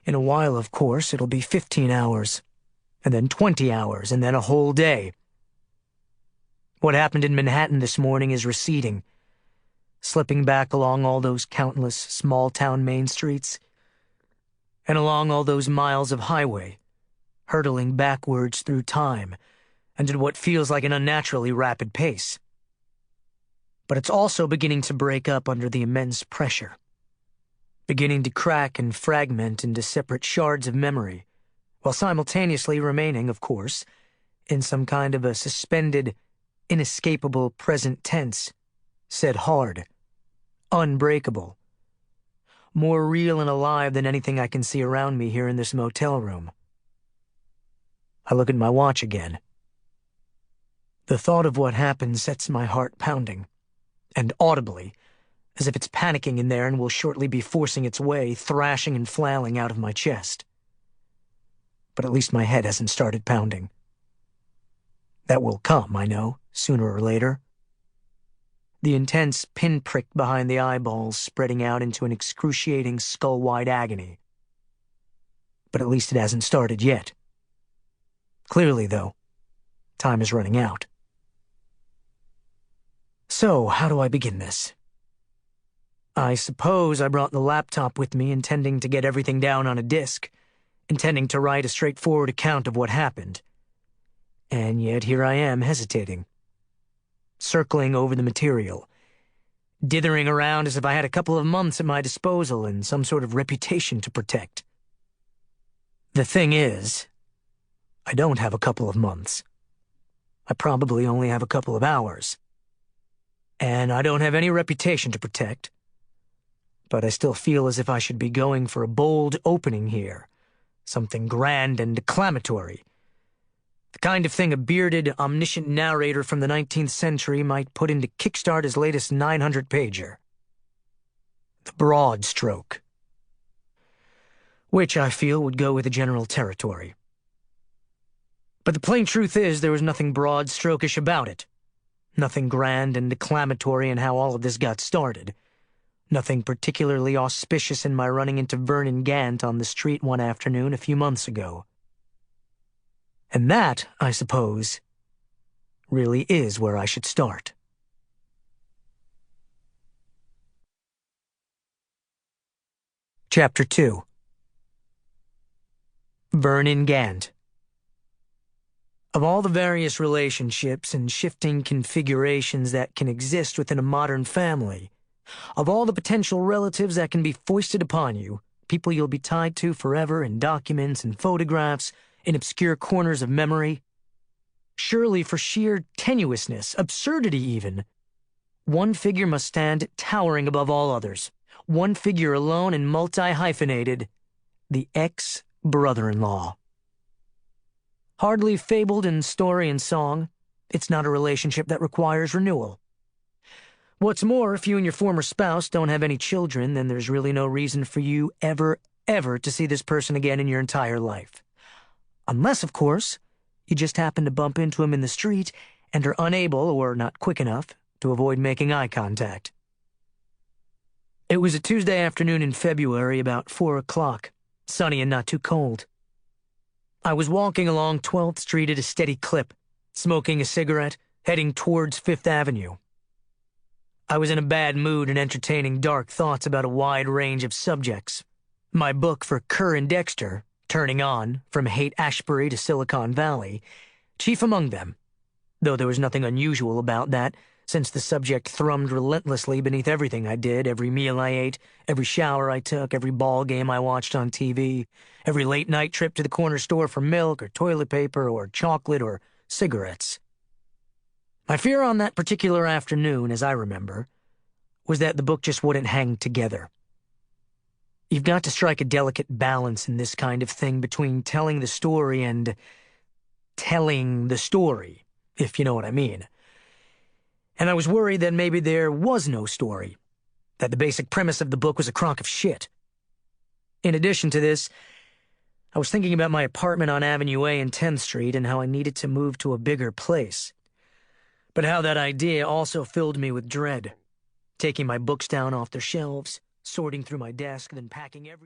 In a while, of course, it'll be 15 hours, and then 20 hours, and then a whole day. What happened in Manhattan this morning is receding, slipping back along all those countless small-town main streets, and along all those miles of highway, hurtling backwards through time, and at what feels like an unnaturally rapid pace. But it's also beginning to break up under the immense pressure, beginning to crack and fragment into separate shards of memory, while simultaneously remaining, of course, in some kind of a suspended, inescapable present tense, said hard, unbreakable, more real and alive than anything I can see around me here in this motel room. I look at my watch again. The thought of what happened sets my heart pounding, and audibly, as if it's panicking in there and will shortly be forcing its way, thrashing and flailing out of my chest. But at least my head hasn't started pounding. That will come, I know, sooner or later. The intense pinprick behind the eyeballs spreading out into an excruciating skull-wide agony. But at least it hasn't started yet. Clearly, though, time is running out. So, how do I begin this? I suppose I brought the laptop with me intending to get everything down on a disk, intending to write a straightforward account of what happened. And yet here I am hesitating, circling over the material, dithering around as if I had a couple of months at my disposal and some sort of reputation to protect. The thing is, I don't have a couple of months. I probably only have a couple of hours. And I don't have any reputation to protect. But I still feel as if I should be going for a bold opening here, something grand and declamatory. The kind of thing a bearded, omniscient narrator from the 19th century might put into Kickstarter's latest 900-pager. The broad stroke. Which I feel would go with the general territory. But the plain truth is there was nothing broad-strokish about it. Nothing grand and declamatory in how all of this got started. Nothing particularly auspicious in my running into Vernon Gant on the street one afternoon a few months ago. And that, I suppose, really is where I should start. Chapter 2. Vernon Gant. Of all the various relationships and shifting configurations that can exist within a modern family, of all the potential relatives that can be foisted upon you, people you'll be tied to forever in documents and photographs, in obscure corners of memory, surely for sheer tenuousness, absurdity even, one figure must stand towering above all others, one figure alone and multi-hyphenated, the ex-brother-in-law. Hardly fabled in story and song, it's not a relationship that requires renewal. What's more, if you and your former spouse don't have any children, then there's really no reason for you ever to see this person again in your entire life. Unless, of course, you just happen to bump into him in the street and are unable, or not quick enough, to avoid making eye contact. It was a Tuesday afternoon in February, about 4 o'clock, sunny and not too cold. I was walking along 12th Street at a steady clip, smoking a cigarette, heading towards Fifth Avenue. I was in a bad mood and entertaining dark thoughts about a wide range of subjects. My book for Kerr and Dexter, Turning On, From Haight-Ashbury to Silicon Valley, chief among them, though there was nothing unusual about that, since the subject thrummed relentlessly beneath everything I did, every meal I ate, every shower I took, every ball game I watched on TV, every late-night trip to the corner store for milk or toilet paper or chocolate or cigarettes. My fear on that particular afternoon, as I remember, was that the book just wouldn't hang together. You've got to strike a delicate balance in this kind of thing between telling the story and telling the story, if you know what I mean. And I was worried that maybe there was no story, that the basic premise of the book was a crock of shit. In addition to this, I was thinking about my apartment on Avenue A and 10th Street and how I needed to move to a bigger place. But how that idea also filled me with dread, taking my books down off their shelves, sorting through my desk, then packing everything.